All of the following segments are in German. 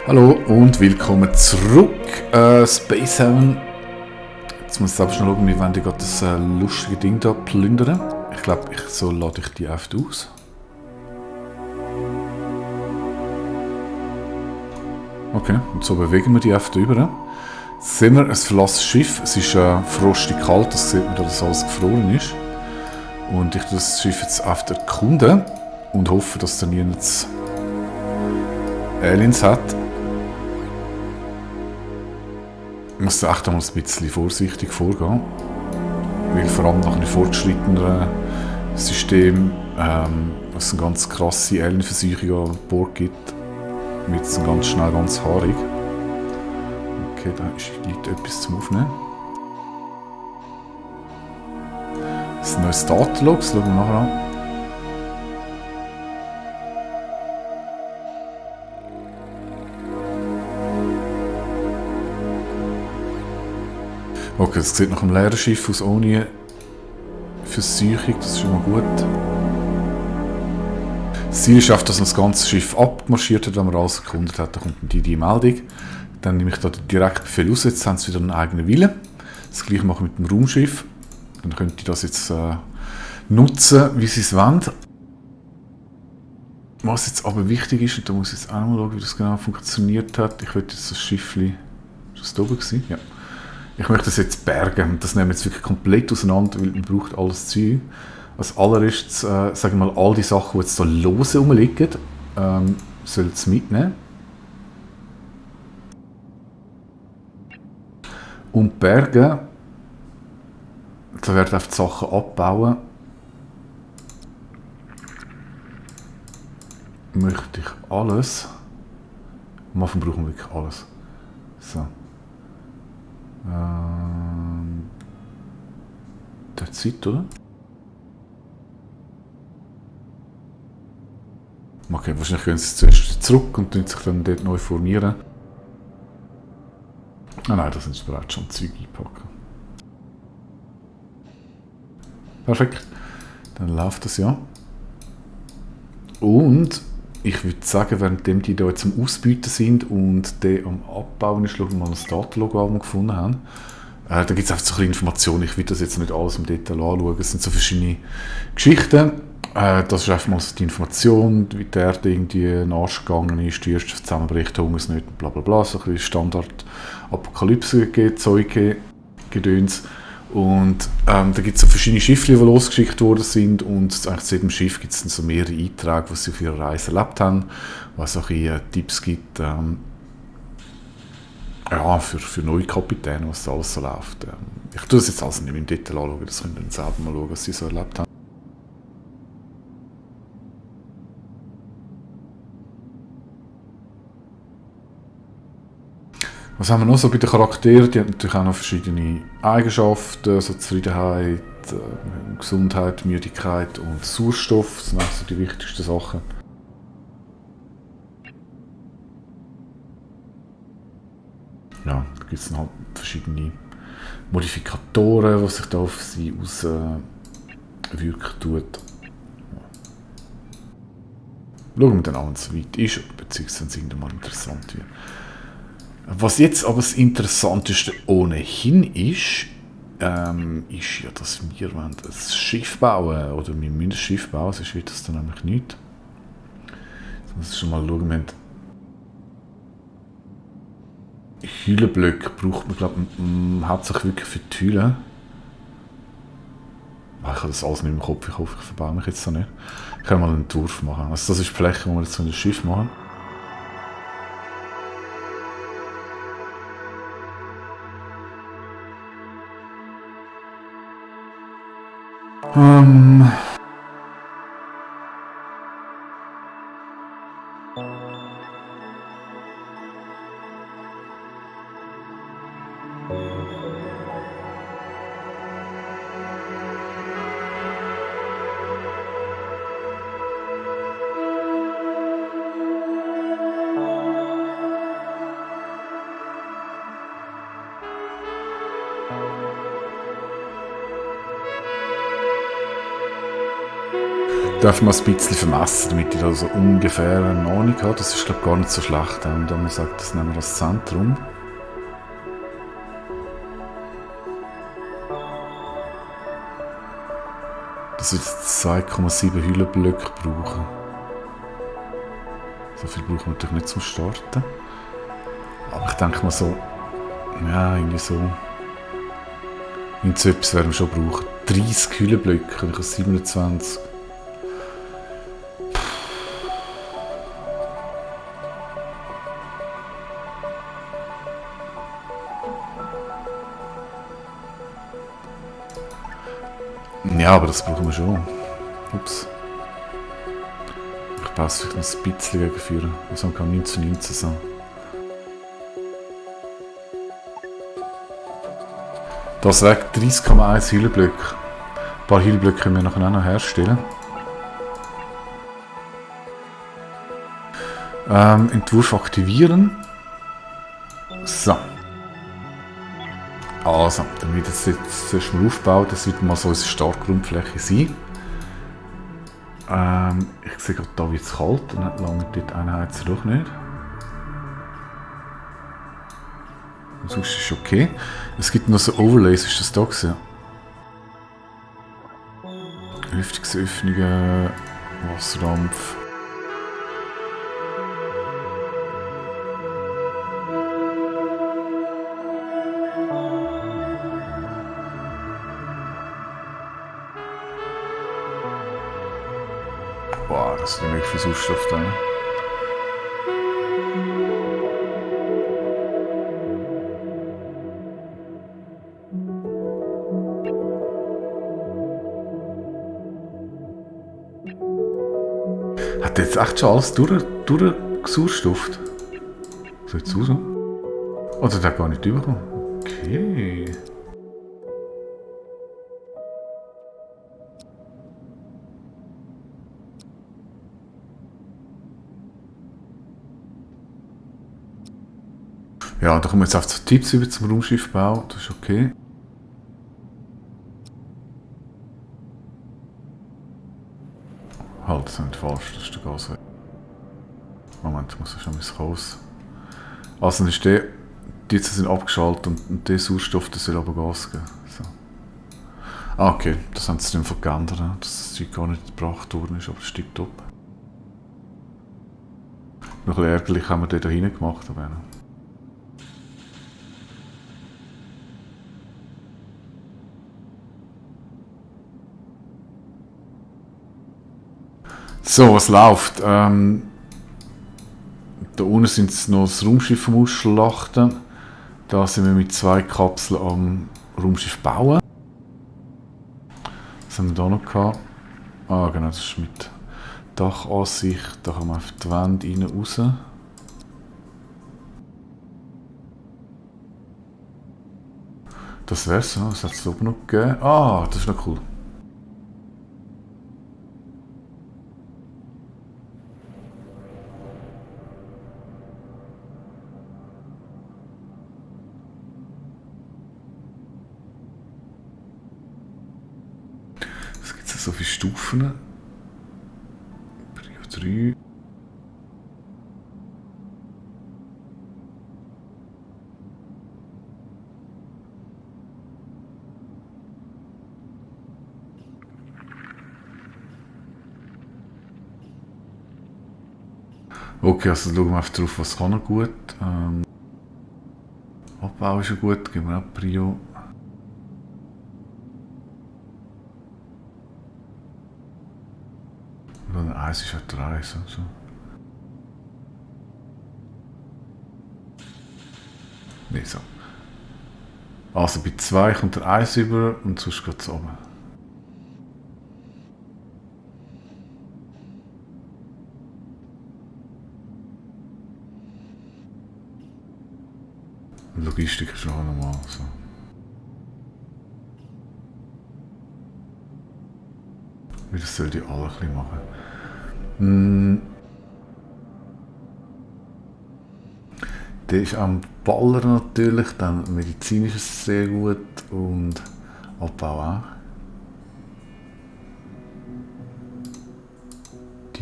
Hallo und willkommen zurück. Space Heaven. Jetzt muss ich selbst noch schauen, wir wollen gerade das lustige Ding da plündern. Ich glaube, so lade ich die einfach aus. Okay, und so bewegen wir die einfach über. Sehen wir, es verlässt das Schiff. Es ist frostig kalt, das sieht man, dass alles gefroren ist. Und ich tue das Schiff jetzt einfach erkunden und hoffe, dass da niemand Aliens hat. Ich muss da echt einmal ein bisschen vorsichtig vorgehen, weil vor allem nach einem fortgeschrittenen System, was eine ganz krasse Alien-Versuchung an Bord gibt, wird es dann ganz schnell ganz haarig. Okay, da liegt etwas zum Aufnehmen. Das ist ein neues Datenlog, das schauen wir nachher an. Okay, es sieht nach einem leeren Schiff aus, ohne Versuchung, das ist schon mal gut. Das Ziel ist einfach, dass man das ganze Schiff abmarschiert hat, wenn man alles erkundet hat, dann kommt die Meldung. Dann nehme ich da direkt Befehl raus, jetzt haben sie wieder einen eigenen Willen. Das gleiche mache ich mit dem Raumschiff. Dann könnt ihr das jetzt nutzen, wie sie es wollen. Was jetzt aber wichtig ist, und da muss ich jetzt auch mal schauen, wie das genau funktioniert hat. Ich will jetzt das Schiffchen, ist das da oben gewesen? Ja. Ich möchte das jetzt bergen. Das nehmen wir jetzt wirklich komplett auseinander, weil man braucht alles Zeug. Als allererstes, sagen wir mal, all die Sachen, die jetzt da lose rumliegen, sollen es mitnehmen. Und bergen, da werden einfach die Sachen abbauen. Möchte ich alles. Am Anfang brauchen wir wirklich alles. So. Der Zeit, oder? Okay, wahrscheinlich gehen sie zuerst zurück und sich dann dort neu formieren. Ah nein, da sind sie bereits schon Zeug einpacken. Perfekt. Dann läuft das ja. Und ich würde sagen, währenddem die da jetzt am Ausbieten sind und der am Abbauen ist, schauen wir mal das Datenlog an, das wir gefunden haben. Da gibt es einfach so ein Informationen. Ich will das jetzt nicht alles im Detail anschauen. Es sind so verschiedene Geschichten. Das ist einfach mal so die Information, wie der Erde irgendwie in den Arsch gegangen ist, die erste Zusammenbricht, Hungersnöte, bla bla bla. So ein bisschen Standard-Apokalypse, Zeug, Gedöns. Und da gibt es so verschiedene Schiffe, die losgeschickt worden sind, und eigentlich zu jedem Schiff gibt es dann so mehrere Einträge, was sie auf ihrer Reise erlebt haben, was auch Tipps gibt für neue Kapitäne, was da alles so läuft. Ich tue das jetzt alles nicht im Detail anschauen, das könnt ihr dann selber mal schauen, was sie so erlebt haben. Was haben wir noch so bei den Charakteren? Die haben natürlich auch noch verschiedene Eigenschaften, so Zufriedenheit, Gesundheit, Müdigkeit und Sauerstoff. Das sind auch so die wichtigsten Sachen. Ja, da gibt es halt verschiedene Modifikatoren, die sich da auf sie auswirken tut. Schauen wir dann an, wenn es so weit ist, beziehungsweise wenn es irgendwann mal interessant wird. Was jetzt aber das Interessanteste ohnehin ist, ist ja, dass wir ein Schiff bauen, oder wir müssen ein Schiff bauen, sonst wird das dann nämlich nicht. Jetzt muss ich schon mal schauen, wir haben Hühlenblöcke braucht man, glaube ich, hauptsächlich wirklich für die Hühlen. Ich habe das alles nicht im Kopf, ich hoffe, ich verbaue mich jetzt da nicht. Ich kann mal einen Entwurf machen. Also das ist die Fläche, die wir jetzt so in das Schiff machen. darf mal ein bisschen vermessen, damit ich da so ungefähr eine Ahnung habe. Das ist, glaube ich, gar nicht so schlecht. Und wenn man sagt, das nehmen wir als Zentrum. Das wird 2,7 Hüllenblöcke brauchen. So viel brauchen wir natürlich nicht zum Starten. Aber ich denke mal so, ja, irgendwie so. So etwas werden wir schon brauchen. 30 Hüllenblöcke, ich habe 27. Ja, aber das brauchen wir schon. Ups. Ich baue es vielleicht noch ein bisschen gegen führen. Also man kann 1919 sein. Das weg 30,1 Hüllenblöcke. Ein paar Hüllenblöcke können wir nachher auch noch herstellen. Entwurf aktivieren. So. Also, dann wird jetzt zuerst mal aufgebaut. Das wird mal so unsere Startgrundfläche sein. Ich sehe gerade, da wird es kalt. Dann lange dort Einheizen doch nicht. Sonst ist es okay. Es gibt noch so Overlays, ist das da gewesen? Lüftungsöffnungen, Wasserdampf. Boah, das ist nicht mehr viel Sauerstoff da. Hat jetzt echt schon alles durchgesaurstofft? So jetzt raus? Oder der hat gar nicht überkommen? Okay. Ja, da kommen wir jetzt auf die Tipps über zum Raumschiffbau, das ist okay. Halt, das ist nicht falsch, das ist der Gasweg. Moment, ich muss ja schon ein bisschen raus. Also dann ist die jetzt sind abgeschaltet und der Sauerstoff, das soll aber Gas geben. So. Ah, okay, das haben sie dann geändert, dass das gar nicht gebracht worden ist, aber das stimmt top. Noch ein bisschen ärgerlich haben wir den da hinten gemacht, aber ja. So, was läuft? Da unten sind es noch das Raumschiff am Ausschlachten. Da sind wir mit 2 Kapseln am Raumschiff bauen. Was haben wir da noch gehabt? Ah, genau, das ist mit Dachansicht. Da kann man auf die Wände rein raus. Das wär's, was hat es oben noch gegeben? Ah, das ist noch cool. So viele Stufen. Prio 3. Okay, also schauen wir einfach drauf, was kann er gut. Abbau ist ja gut, geben wir auch Prio. Eins ist halt 3, so. Nee, so. Also bei 2 kommt der 1 über und sonst geht es oben. Logistik ist auch normal. So. Wie das soll die alle ein bisschen machen. Der ist am Baller natürlich, dann medizinisch ist es sehr gut und Abbau auch.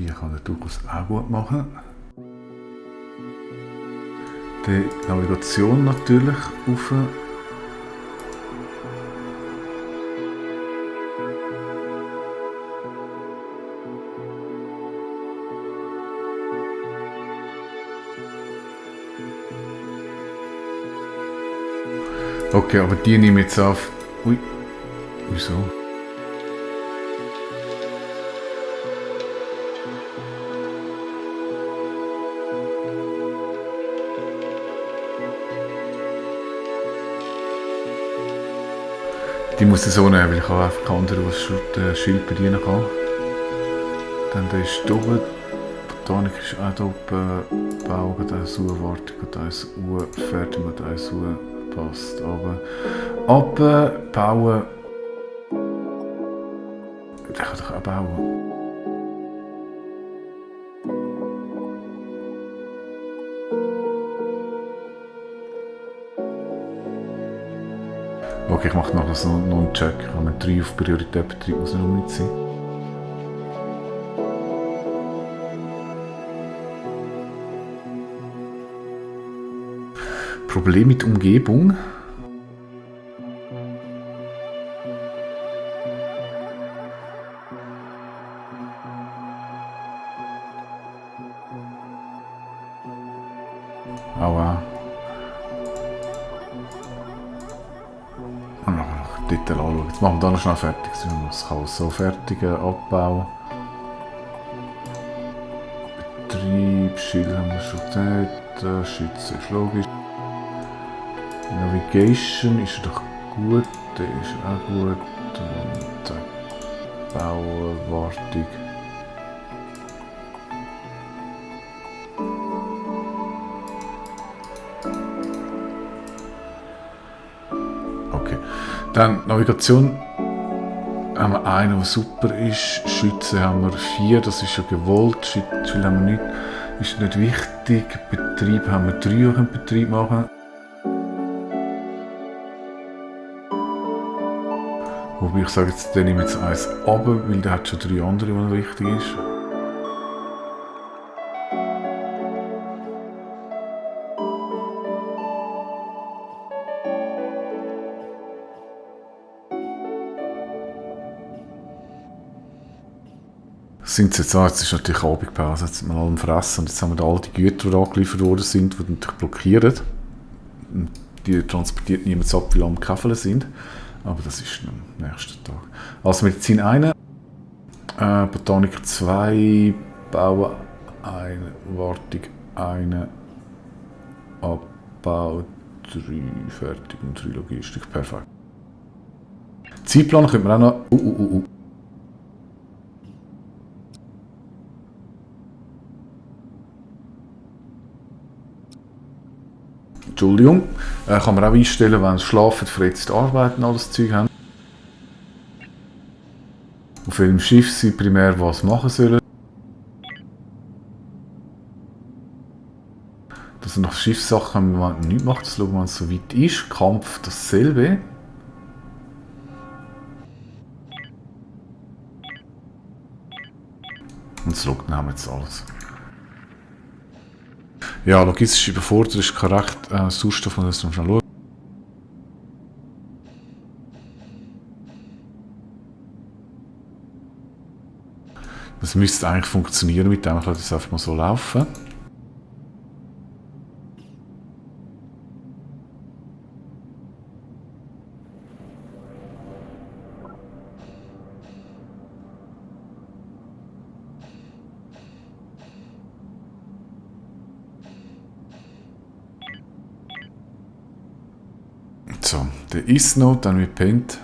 die kann er durchaus auch gut machen. Die Navigation natürlich auf. Okay, aber die nehme ich jetzt auf. Ui, wieso? Die muss ich so nehmen, weil ich habe einfach keine andere, die das Schild bedienen kann. Dann der ist hier oben. Botanik ist auch hier oben. Bau geht eins Uhr, Wartung geht eins Uhr, Fertig geht eins Uhr. Passt. Aber bauen. Der kann doch auch bauen. Okay, ich mache nachher noch einen Check. Wenn man 3 auf Priorität betreibt, muss nicht unbedingt sein. Problem mit Umgebung. Aua. Und nachher noch Detail anschauen. Jetzt machen wir da noch schnell fertig. Das Chaos so fertigen, Abbau. Betrieb, Schild haben wir schon gesagt. Schützen ist logisch. Navigation ist doch gut, der ist auch gut. Und Bauen, Wartung. Okay. Dann Navigation haben wir einen, der super ist. Schützen haben wir 4, das ist schon gewollt. Schützen haben wir nicht, ist nicht wichtig. Betrieb haben wir 3, die einen Betrieb machen. Wobei ich sage jetzt, den nehme ich jetzt eins runter, weil der hat schon 3 andere, die noch wichtig ist. Sind sie jetzt an, jetzt ist natürlich Abendpause, jetzt sind wir alle am Fressen und jetzt haben wir da all die Güter, die angeliefert worden sind, die natürlich blockieren. Die transportiert niemand ab, weil alle am Käfeln sind. Aber das ist am nächsten Tag. Also Medizin 1, Botanik 2, Bauen 1, Wartung 1, Abbau 3, fertig und 3 Logistik, perfekt. Zeitplan könnte man auch noch... Entschuldigung, kann man auch einstellen, wenn sie schlafen, verletzt arbeiten, alles Zeug haben. Auf welchem Schiff sie primär was machen sollen. Dass er nach Schiffssachen nichts macht, das schauen wir, wenn es so weit ist. Kampf dasselbe. Und das schaut, dann haben wir jetzt alles. Ja, logistisch überfordert ist korrekt. Sauerstoff muss man schnell schauen. Das müsste eigentlich funktionieren mit dem. Ich lasse das einfach mal so laufen. So, der ist noch, dann wird pennt.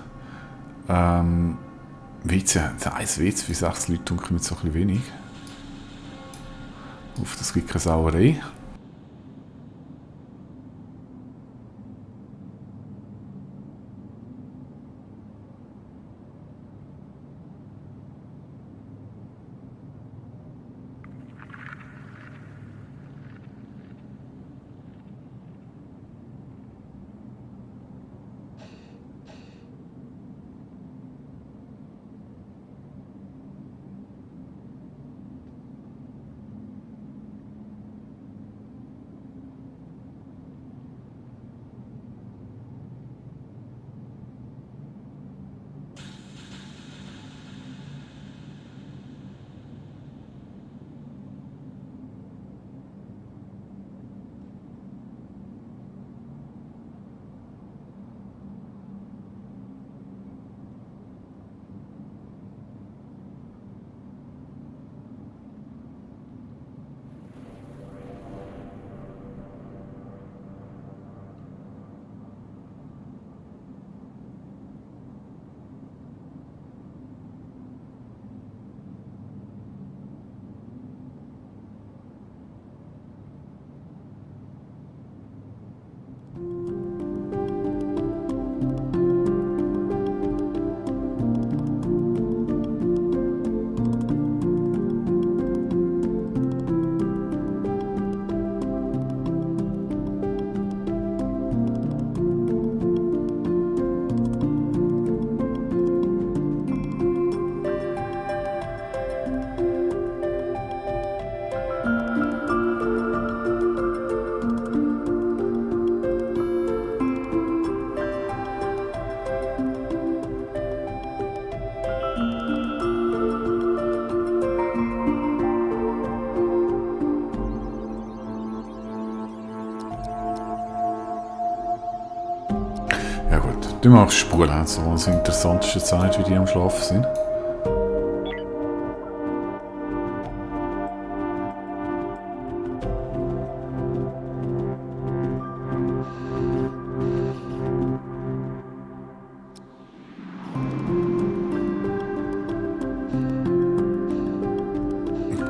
WC, ein WC für 6 Leute dunkel mit so ein bisschen wenig. Auf das gibt keine Sauerei. Ja gut, du machst Spulen. So das Interessante ist jetzt auch nicht, wie die am Schlafen sind.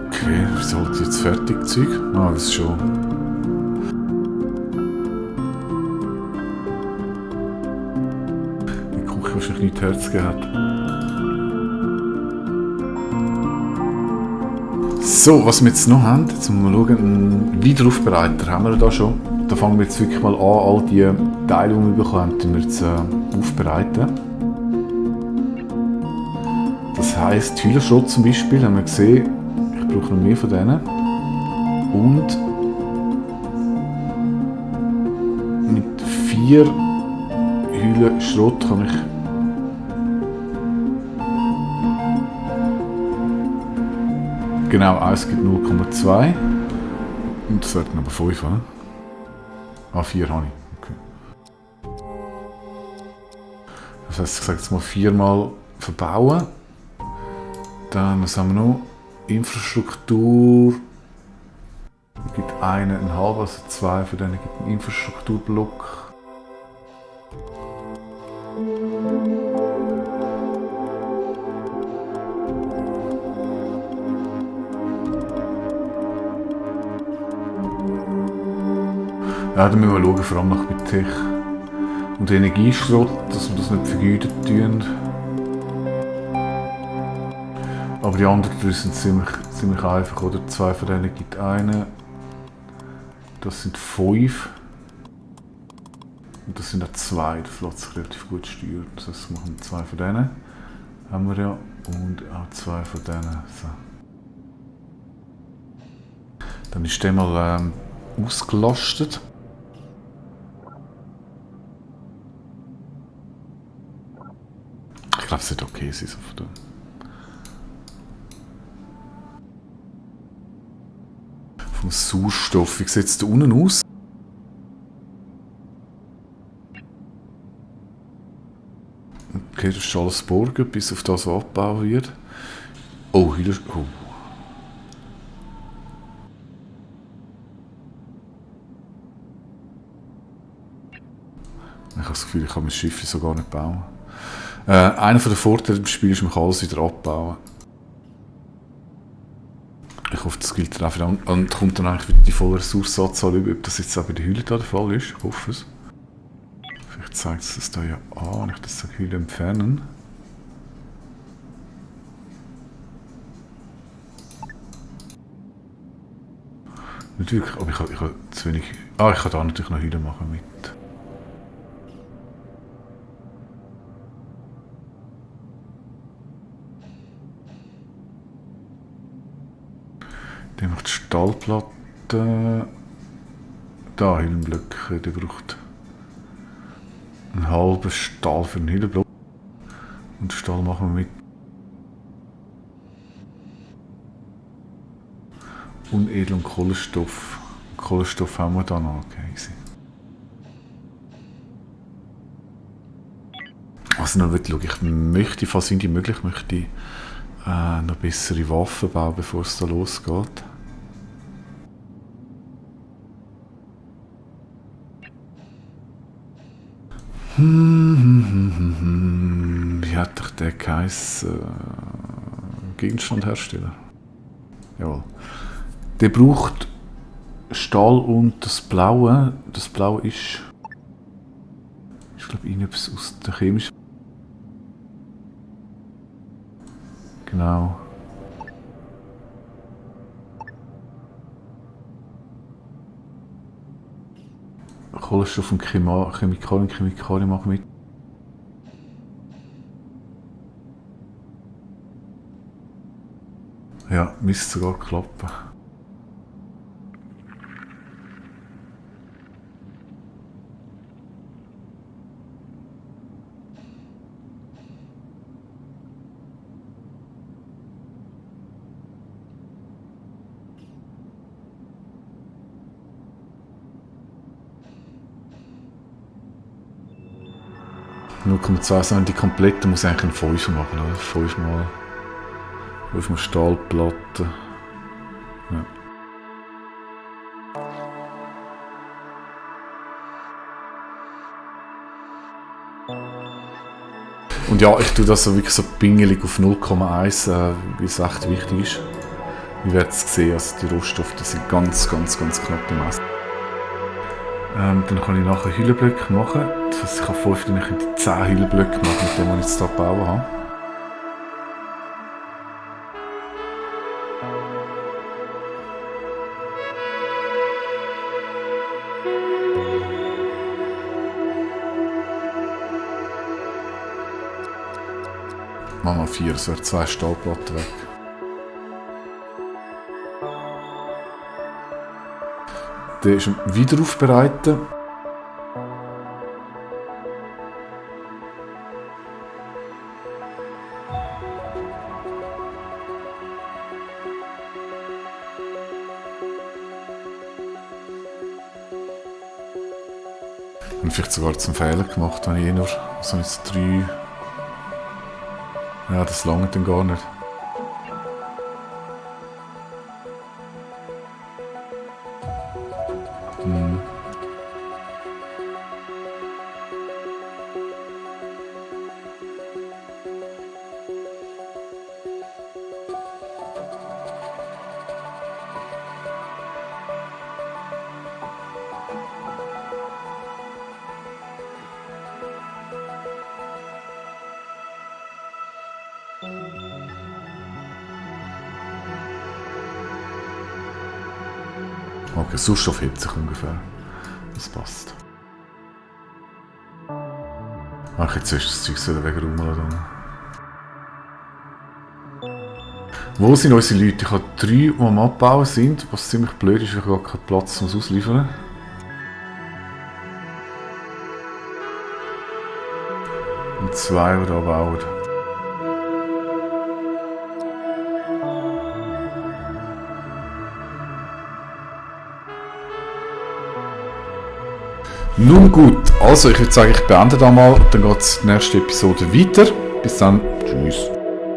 Okay, wieso hat die jetzt fertig Zeug? Ah, das ist schon. Die Küche wahrscheinlich nicht Herz gegeben hat. So, was wir jetzt noch haben, jetzt müssen wir schauen, einen Wiederaufbereiter haben wir da schon. Da fangen wir jetzt wirklich mal an, all die Teile, die wir bekommen, die wir jetzt aufbereiten. Das heisst, Hühnerschrott zum Beispiel, haben wir gesehen, ich brauche noch mehr von denen. Und mit 4 Hühnerschrott kann ich genau, eins gibt 0,2 und das sollten aber 5, oder? Ah, 4 habe ich. Okay. Das heisst, ich sage jetzt mal 4 mal verbauen. Dann, was haben wir noch? Infrastruktur. Es gibt 1,5, also 2 von denen gibt einen Infrastrukturblock. Ja, da müssen wir schauen, vor allem nach Tech und Energieschrott, dass wir das nicht vergeudet tun. Aber die anderen 3 sind ziemlich einfach, oder? 2 von denen gibt einen. Das sind 5. Und das sind auch 2, das lässt sich relativ gut steuern. Das heißt, wir machen 2 von denen. Haben wir ja. Und auch 2 von denen. So. Dann ist der mal ausgelastet. Ich glaube, es wird okay sein. So vom Sauerstoff. Wie sieht es da unten aus? Okay, das ist alles Burger, bis auf das, was abgebaut wird. Oh, hier ist... Oh. Ich habe das Gefühl, ich kann mein Schiff so gar nicht bauen. Einer der Vorteile im Spiel ist, man kann alles wieder abbauen. Ich hoffe, das gilt dann auch für den. Und kommt dann eigentlich wieder die volle Ressourcenanzahl über, ob das jetzt auch bei der Hülle da der Fall ist. Ich hoffe es. Vielleicht zeigt es das da ja an, wenn ich das sage, Hülle entfernen. Nicht wirklich, aber ich habe zu wenig... Ah, ich kann da natürlich noch Hülle machen mit. Der macht Stahlplatten. Da, Hüllenblöcke, der braucht einen halben Stahl für einen Hüllenblock. Und Stahl machen wir mit Unedel und Kohlenstoff. Kohlenstoff haben wir da noch, okay. Easy. Also noch wirklich, ich möchte, falls irgendwie möglich, möchte ich noch bessere Waffen bauen, bevor es da losgeht. Wie hat doch der geheißen? Gegenstandhersteller. Jawohl. Der braucht Stahl und das Blaue. Das Blaue ist glaube ich, irgendetwas aus der chemischen. Genau. Kohlenstoff und Chemikalien machen mit. Ja, müsste sogar klappen. 0,2 cm die komplette muss ich eigentlich einen 5 machen, oder? 5 mal Stahlplatte. Ja. Und ja, ich tue das so wirklich so pingelig auf 0,1, weil es echt wichtig ist. Ihr werdet es sehen, also die Rohstoffe die sind ganz knapp im Messer. Dann kann ich nachher Hüllenblöcke machen. Das heisst, ich kann vorstellen, ich könnte 10 Hüllenblöcke machen, mit dem ich jetzt hier gebaut habe. Machen wir 4, es wären 2 Stahlplatten weg. Der ist wieder aufbereiten. Und vielleicht sogar zum Fehler gemacht, wenn ich nur so jetzt 3. Ja, das langt dann gar nicht. Okay, Sauerstoff hebt sich ungefähr. Das passt. Ach, jetzt ist das Zeug so wegen rumladen. Wo sind unsere Leute? Ich habe 3, die am Abbauen sind, was ziemlich blöd ist, weil ich gar keinen Platz muss ausliefern. Und 2, die da bauen. Nun gut, also ich würde sagen, ich beende da mal, dann geht es in der nächsten Episode weiter. Bis dann, tschüss.